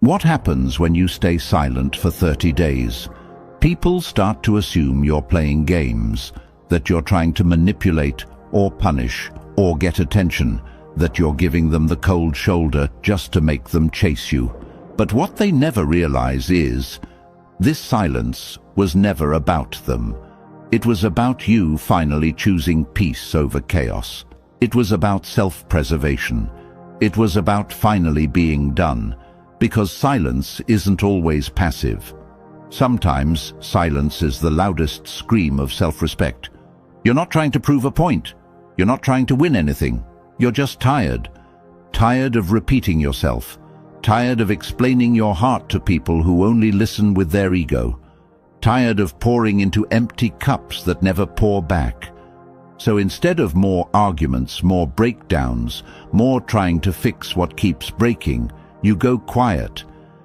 What happens when you stay silent for 30 days? People start to assume you're playing games, that you're trying to manipulate or punish or get attention, that you're giving them the cold shoulder just to make them chase you. But what they never realize is, this silence was never about them. It was about you finally choosing peace over chaos. It was about self-preservation. It was about finally being done, because silence isn't always passive. Sometimes silence is the loudest scream of self-respect. You're not trying to prove a point. You're not trying to win anything. You're just tired. Tired of repeating yourself. Tired of explaining your heart to people who only listen with their ego. Tired of pouring into empty cups that never pour back. So instead of more arguments, more breakdowns, more trying to fix what keeps breaking, you go quiet.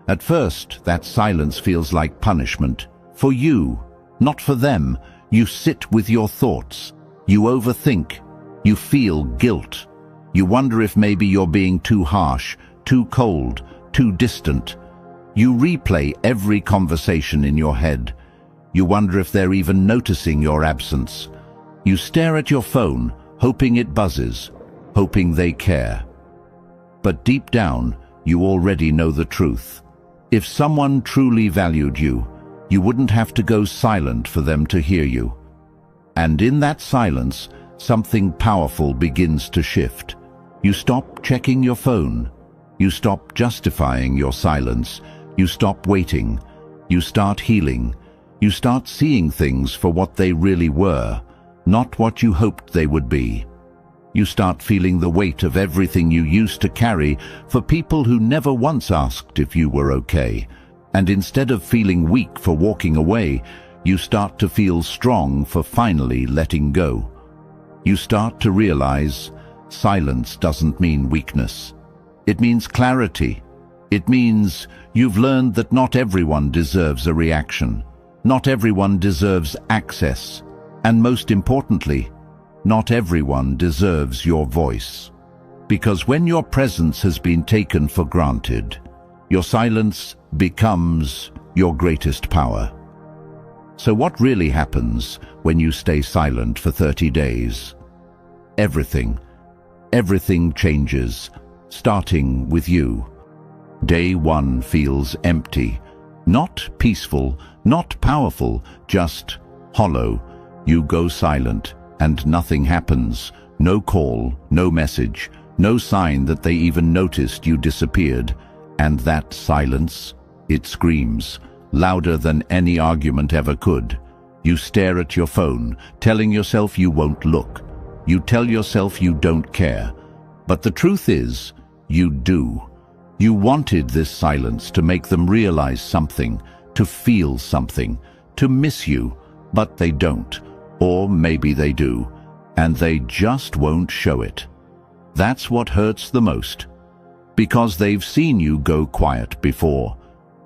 At first, that silence feels like punishment. For you, not for them. You sit with your thoughts. You overthink. You feel guilt. You wonder if maybe you're being too harsh, too cold, too distant. You replay every conversation in your head. You wonder if they're even noticing your absence. You stare at your phone, hoping it buzzes, hoping they care. But deep down, you already know the truth. If someone truly valued you, you wouldn't have to go silent for them to hear you. And in that silence, something powerful begins to shift. You stop checking your phone. You stop justifying your silence. You stop waiting. You start healing. You start seeing things for what they really were, not what you hoped they would be. You start feeling the weight of everything you used to carry for people who never once asked if you were okay. And instead of feeling weak for walking away, you start to feel strong for finally letting go. You start to realize silence doesn't mean weakness. It means clarity. It means you've learned that not everyone deserves a reaction. Not everyone deserves access. And most importantly, not everyone deserves your voice. Because when your presence has been taken for granted, your silence becomes your greatest power. So what really happens when you stay silent for 30 days? Everything changes, starting with you. Day 1 feels empty, not peaceful, not powerful, just hollow. You go silent, and nothing happens. No call, no message, no sign that they even noticed you disappeared. And that silence, it screams, louder than any argument ever could. You stare at your phone, telling yourself you won't look. You tell yourself you don't care. But the truth is, you do. You wanted this silence to make them realize something, to feel something, to miss you, but they don't. Or maybe they do, and they just won't show it. That's what hurts the most. Because they've seen you go quiet before.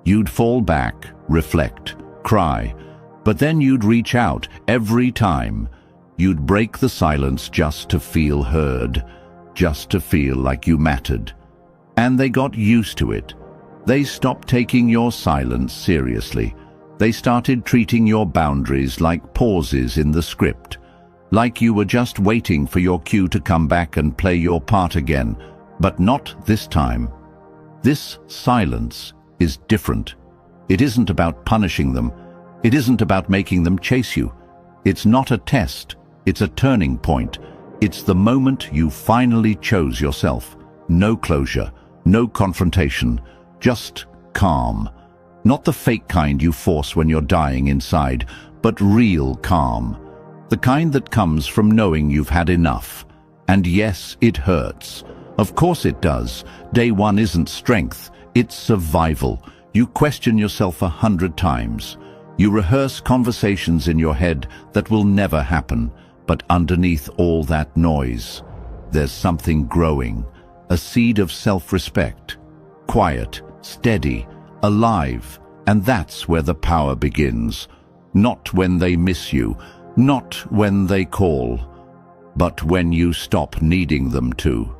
You'd fall back, reflect, cry, but then you'd reach out every time. You'd break the silence just to feel heard, just to feel like you mattered. And they got used to it. They stopped taking your silence seriously. They started treating your boundaries like pauses in the script, like you were just waiting for your cue to come back and play your part again. But not this time. This silence is different. It isn't about punishing them. It isn't about making them chase you. It's not a test. It's a turning point. It's the moment you finally chose yourself. No closure, no confrontation, just calm. Not the fake kind you force when you're dying inside, but real calm. The kind that comes from knowing you've had enough. And yes, it hurts. Of course it does. Day 1 isn't strength, it's survival. You question yourself 100 times. You rehearse conversations in your head that will never happen. But underneath all that noise, there's something growing. A seed of self-respect. Quiet, steady, alive. And that's where the power begins. Not when they miss you, not when they call, but when you stop needing them to.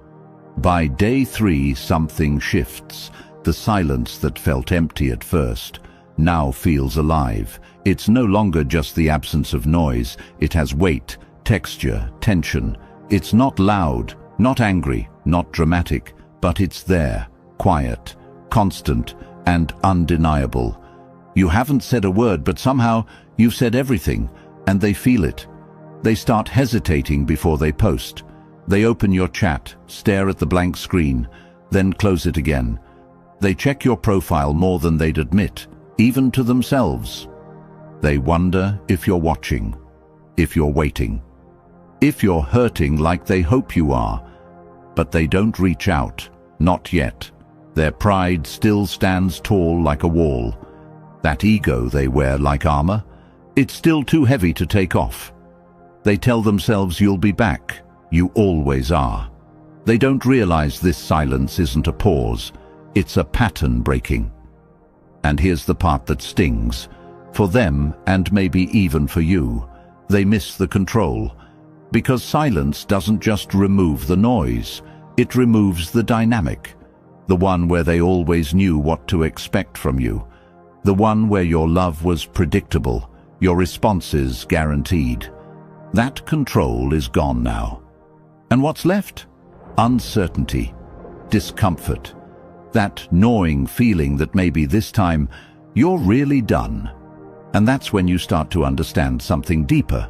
By day 3, something shifts. The silence that felt empty at first now feels alive. It's no longer just the absence of noise. It has weight, texture, tension. It's not loud, not angry, not dramatic, but it's there, quiet, constant, and undeniable. You haven't said a word, but somehow you've said everything, and they feel it. They start hesitating before they post. They open your chat, stare at the blank screen, then close it again. They check your profile more than they'd admit, even to themselves. They wonder if you're watching, if you're waiting, if you're hurting like they hope you are. But they don't reach out, not yet. Their pride still stands tall like a wall. That ego they wear like armor, it's still too heavy to take off. They tell themselves you'll be back, you always are. They don't realize this silence isn't a pause, it's a pattern breaking. And here's the part that stings. For them, and maybe even for you, they miss the control. Because silence doesn't just remove the noise, it removes the dynamic. The one where they always knew what to expect from you. The one where your love was predictable, your responses guaranteed. That control is gone now. And what's left? Uncertainty, discomfort, that gnawing feeling that maybe this time you're really done. And that's when you start to understand something deeper.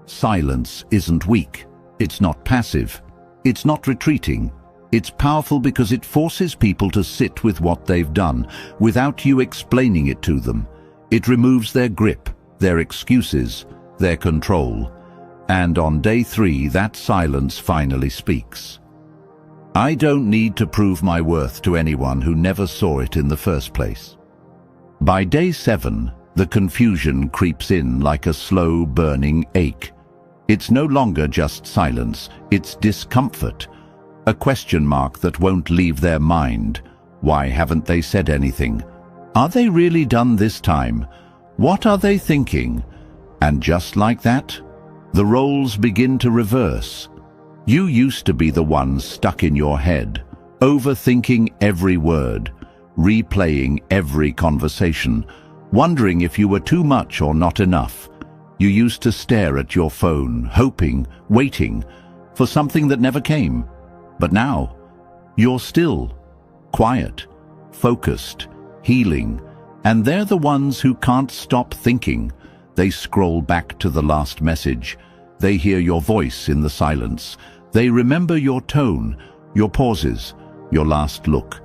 Silence isn't weak, it's not passive, it's not retreating. It's powerful because it forces people to sit with what they've done without you explaining it to them. It removes their grip, their excuses, their control. And on day 3, that silence finally speaks. I don't need to prove my worth to anyone who never saw it in the first place. By day 7, the confusion creeps in like a slow burning ache. It's no longer just silence, it's discomfort. A question mark that won't leave their mind. Why haven't they said anything? Are they really done this time? What are they thinking? And just like that, the roles begin to reverse. You used to be the one stuck in your head, overthinking every word, replaying every conversation, wondering if you were too much or not enough. You used to stare at your phone, hoping, waiting for something that never came. But now, you're still, quiet, focused, healing, and they're the ones who can't stop thinking. They scroll back to the last message. They hear your voice in the silence. They remember your tone, your pauses, your last look.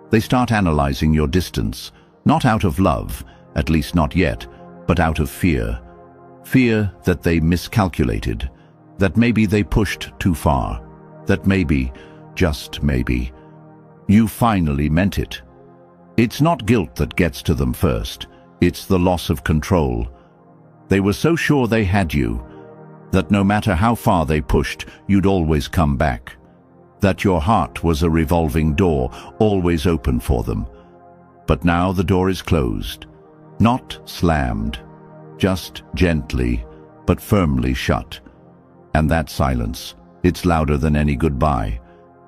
They start analyzing your distance, not out of love, at least not yet, but out of fear. Fear that they miscalculated, that maybe they pushed too far, that maybe, just maybe, you finally meant it. It's not guilt that gets to them first, it's the loss of control. They were so sure they had you, that no matter how far they pushed, you'd always come back. That your heart was a revolving door, always open for them. But now the door is closed, not slammed, just gently but firmly shut. And that silence, it's louder than any goodbye.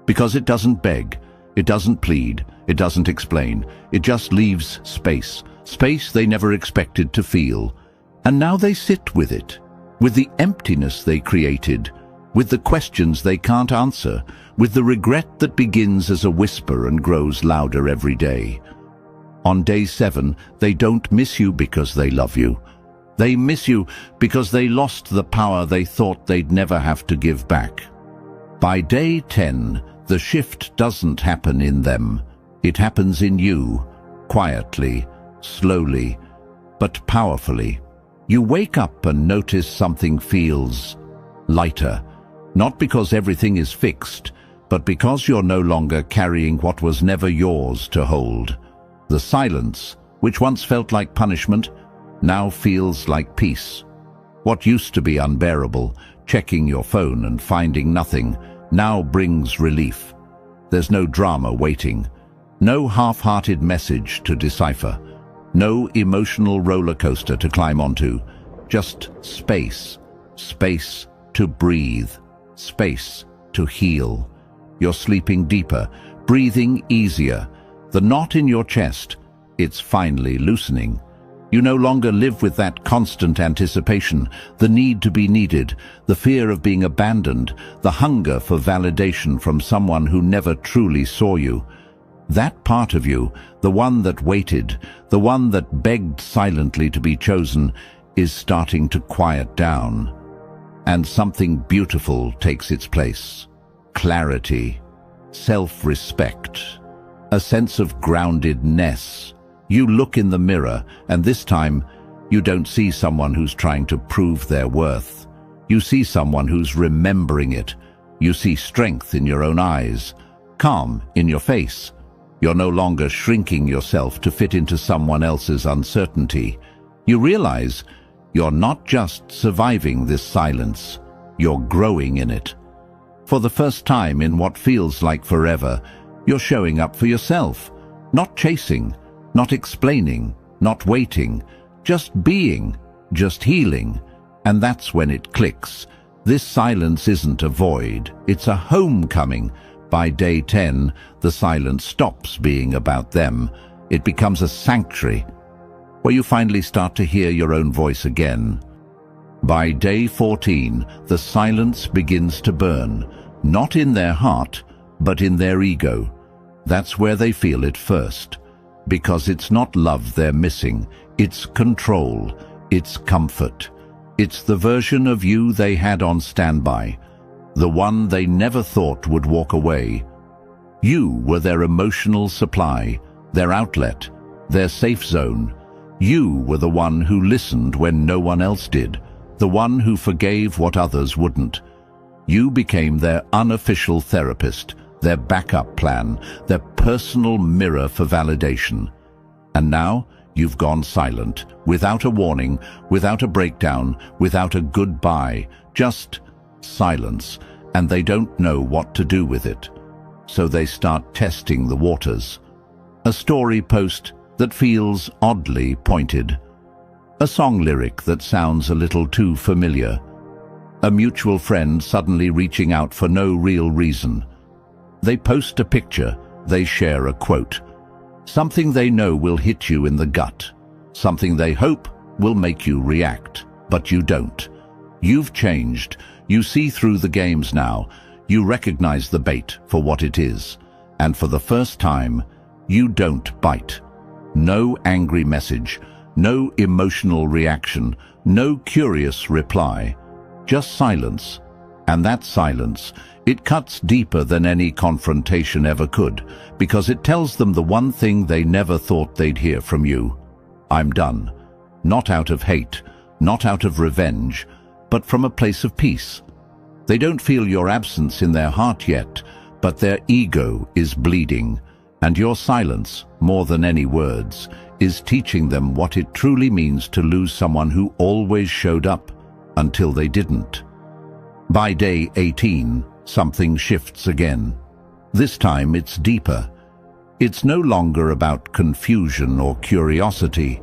Because it doesn't beg, it doesn't plead, it doesn't explain. It just leaves space, space they never expected to feel. And now they sit with it, with the emptiness they created, with the questions they can't answer, with the regret that begins as a whisper and grows louder every day. On day 7, they don't miss you because they love you. They miss you because they lost the power they thought they'd never have to give back. By day 10, the shift doesn't happen in them. It happens in you, quietly, slowly, but powerfully. You wake up and notice something feels lighter, not because everything is fixed, but because you're no longer carrying what was never yours to hold. The silence, which once felt like punishment, now feels like peace. What used to be unbearable, checking your phone and finding nothing, now brings relief. There's no drama waiting, no half-hearted message to decipher, no emotional roller coaster to climb onto, just space, space to breathe, space to heal. You're sleeping deeper, breathing easier, The knot in your chest, it's finally loosening. You no longer live with that constant anticipation, the need to be needed, the fear of being abandoned, the hunger for validation from someone who never truly saw you. That part of you, the one that waited, the one that begged silently to be chosen, is starting to quiet down. And something beautiful takes its place. Clarity, self-respect, a sense of groundedness. You look in the mirror, and this time, you don't see someone who's trying to prove their worth. You see someone who's remembering it. You see strength in your own eyes, calm in your face. You're no longer shrinking yourself to fit into someone else's uncertainty. You realize you're not just surviving this silence, you're growing in it. For the first time in what feels like forever, you're showing up for yourself, not chasing, not explaining, not waiting, just being, just healing. And that's when it clicks. This silence isn't a void, it's a homecoming. By day 10, the silence stops being about them. It becomes a sanctuary, where you finally start to hear your own voice again. By day 14, the silence begins to burn, not in their heart, but in their ego. That's where they feel it first. Because it's not love they're missing, it's control, it's comfort. It's the version of you they had on standby, the one they never thought would walk away. You were their emotional supply, their outlet, their safe zone. You were the one who listened when no one else did, the one who forgave what others wouldn't. You became their unofficial therapist, their backup plan, their personal mirror for validation. And now you've gone silent, without a warning, without a breakdown, without a goodbye, just silence, and they don't know what to do with it. So they start testing the waters. A story post that feels oddly pointed. A song lyric that sounds a little too familiar. A mutual friend suddenly reaching out for no real reason. They post a picture, they share a quote. Something they know will hit you in the gut. Something they hope will make you react, but you don't. You've changed. You see through the games now. You recognize the bait for what it is. And for the first time, you don't bite. No angry message, no emotional reaction, no curious reply. Just silence. And that silence, it cuts deeper than any confrontation ever could, because it tells them the one thing they never thought they'd hear from you. I'm done. Not out of hate, not out of revenge, but from a place of peace. They don't feel your absence in their heart yet, but their ego is bleeding, and your silence, more than any words, is teaching them what it truly means to lose someone who always showed up until they didn't. By day 18, something shifts again. This time it's deeper. It's no longer about confusion or curiosity.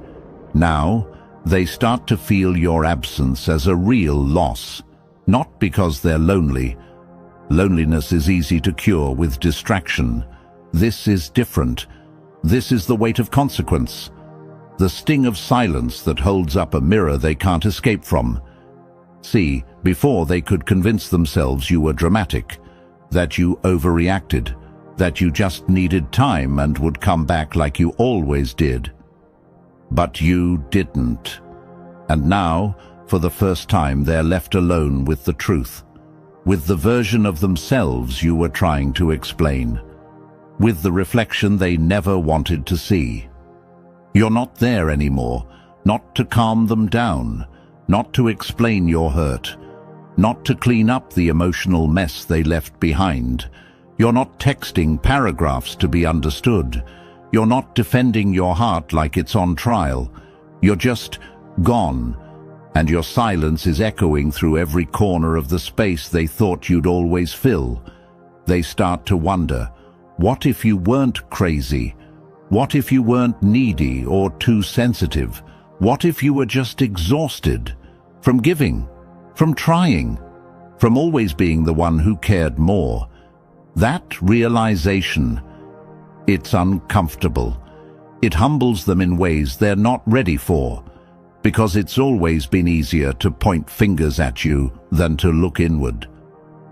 Now, they start to feel your absence as a real loss, not because they're lonely. Loneliness is easy to cure with distraction. This is different. This is the weight of consequence. The sting of silence that holds up a mirror they can't escape from. See, before they could convince themselves you were dramatic, that you overreacted, that you just needed time and would come back like you always did. But you didn't. And now, for the first time, they're left alone with the truth, with the version of themselves you were trying to explain, with the reflection they never wanted to see. You're not there anymore, not to calm them down, not to explain your hurt, not to clean up the emotional mess they left behind. You're not texting paragraphs to be understood. You're not defending your heart like it's on trial. You're just gone, and your silence is echoing through every corner of the space they thought you'd always fill. They start to wonder, what if you weren't crazy? What if you weren't needy or too sensitive? What if you were just exhausted from giving, from trying, from always being the one who cared more? That realization, It's uncomfortable. It humbles them in ways they're not ready for, because it's always been easier to point fingers at you than to look inward.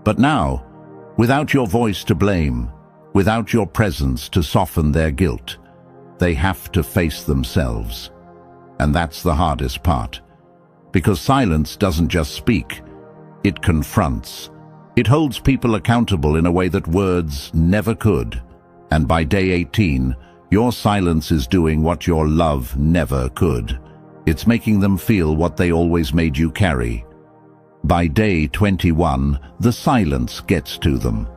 But now, without your voice to blame, without your presence to soften their guilt, they have to face themselves. And that's the hardest part. Because silence doesn't just speak, it confronts. It holds people accountable in a way that words never could. And by day 18, your silence is doing what your love never could. It's making them feel what they always made you carry. By day 21, the silence gets to them.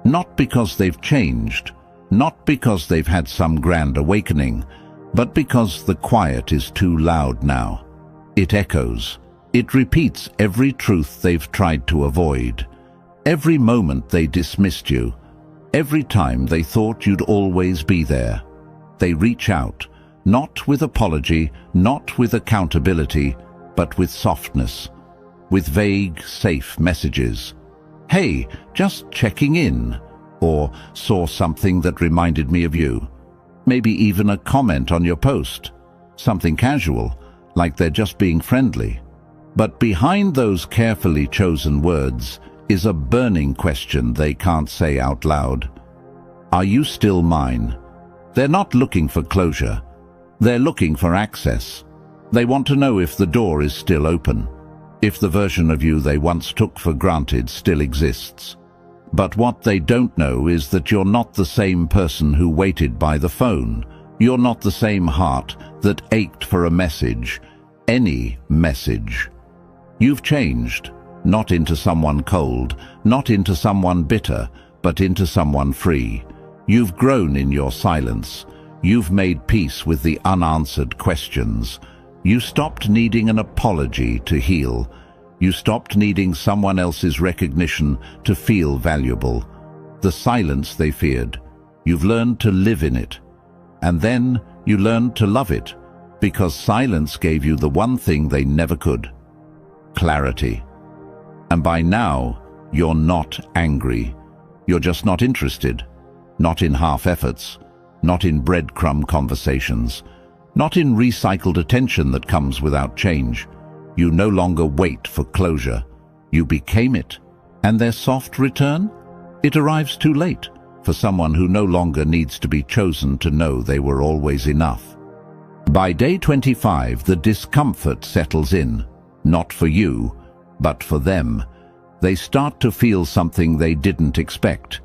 Not because they've changed, not because they've had some grand awakening, but because the quiet is too loud now. It echoes. It repeats every truth they've tried to avoid. Every moment they dismissed you. Every time they thought you'd always be there. They reach out, not with apology, not with accountability, but with softness, with vague, safe messages. Hey, just checking in, or saw something that reminded me of you. Maybe even a comment on your post. Something casual, like they're just being friendly. But behind those carefully chosen words is a burning question they can't say out loud. Are you still mine? They're not looking for closure. They're looking for access. They want to know if the door is still open, if the version of you they once took for granted still exists. But what they don't know is that you're not the same person who waited by the phone. You're not the same heart that ached for a message, any message. You've changed, not into someone cold, not into someone bitter, but into someone free. You've grown in your silence. You've made peace with the unanswered questions. You stopped needing an apology to heal. You stopped needing someone else's recognition to feel valuable. The silence they feared, you've learned to live in it. And then you learned to love it, because silence gave you the one thing they never could: clarity. And by now, you're not angry. You're just not interested. Not in half efforts. Not in breadcrumb conversations. Not in recycled attention that comes without change. You no longer wait for closure. You became it. And their soft return? It arrives too late for someone who no longer needs to be chosen to know they were always enough. By day 25, the discomfort settles in. Not for you, but for them. They start to feel something they didn't expect.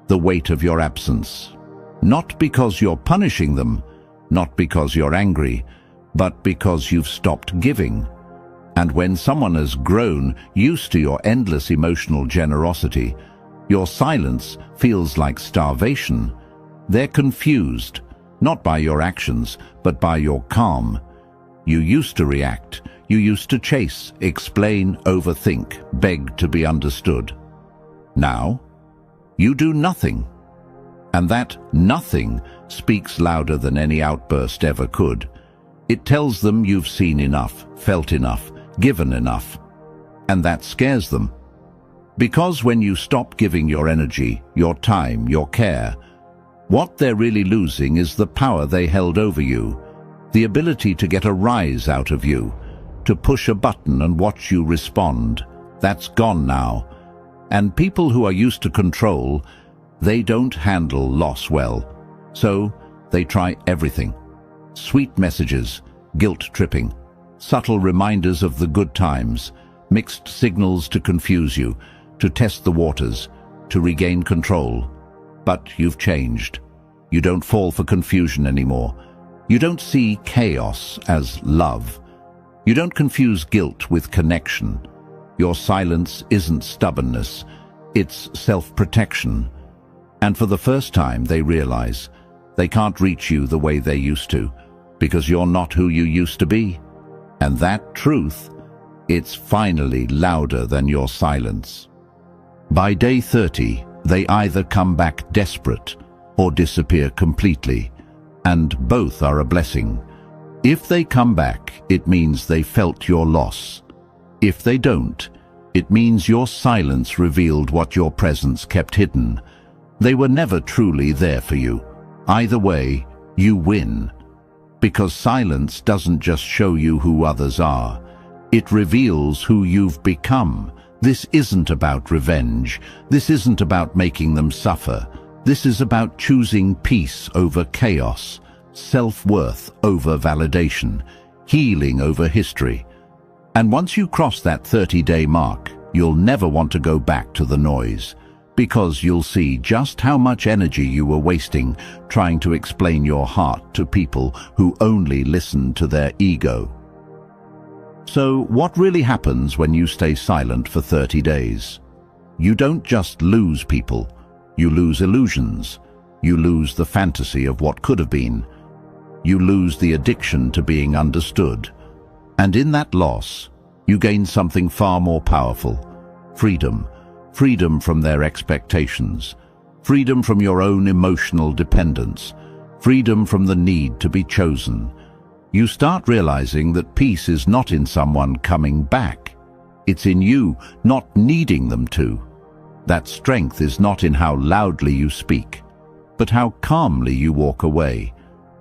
The weight of your absence. Not because you're punishing them, not because you're angry, but because you've stopped giving. And when someone has grown used to your endless emotional generosity, your silence feels like starvation. They're confused, not by your actions, but by your calm. You used to react. You used to chase, explain, overthink, beg to be understood. Now, you do nothing. And that nothing speaks louder than any outburst ever could. It tells them you've seen enough, felt enough, given enough. And that scares them. Because when you stop giving your energy, your time, your care, what they're really losing is the power they held over you, the ability to get a rise out of you, to push a button and watch you respond. That's gone now. And people who are used to control, they don't handle loss well. So they try everything. Sweet messages, guilt-tripping, subtle reminders of the good times, mixed signals to confuse you, to test the waters, to regain control. But you've changed. You don't fall for confusion anymore. You don't see chaos as love. You don't confuse guilt with connection. Your silence isn't stubbornness, it's self-protection. And for the first time they realize they can't reach you the way they used to, because you're not who you used to be. And that truth, it's finally louder than your silence. By day 30, they either come back desperate or disappear completely, and both are a blessing. If they come back, it means they felt your loss. If they don't, it means your silence revealed what your presence kept hidden. They were never truly there for you. Either way, you win. Because silence doesn't just show you who others are. It reveals who you've become. This isn't about revenge. This isn't about making them suffer. This is about choosing peace over chaos, self-worth over validation, healing over history. And once you cross that 30-day mark, you'll never want to go back to the noise, because you'll see just how much energy you were wasting trying to explain your heart to people who only listen to their ego. So what really happens when you stay silent for 30 days? You don't just lose people, you lose illusions. You lose the fantasy of what could have been. You lose the addiction to being understood. And in that loss, you gain something far more powerful: freedom. Freedom from their expectations. Freedom from your own emotional dependence. Freedom from the need to be chosen. You start realizing that peace is not in someone coming back. It's in you not needing them to. That strength is not in how loudly you speak, but how calmly you walk away.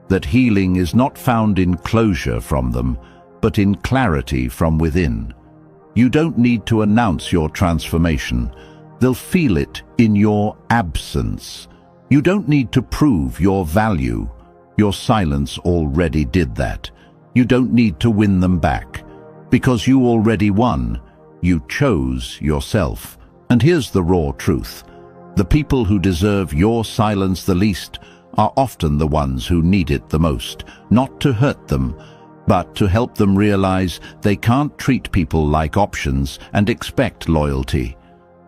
That healing is not found in closure from them, but in clarity from within. You don't need to announce your transformation. They'll feel it in your absence. You don't need to prove your value. Your silence already did that. You don't need to win them back, because you already won. You chose yourself. And here's the raw truth. The people who deserve your silence the least are often the ones who need it the most, not to hurt them, but to help them realize they can't treat people like options and expect loyalty.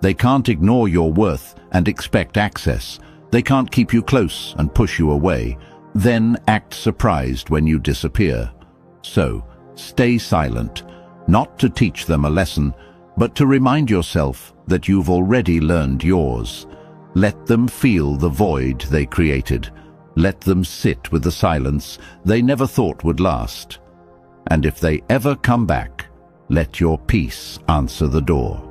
They can't ignore your worth and expect access. They can't keep you close and push you away, then act surprised when you disappear. So, stay silent, not to teach them a lesson, but to remind yourself that you've already learned yours. Let them feel the void they created. Let them sit with the silence they never thought would last. And if they ever come back, let your peace answer the door.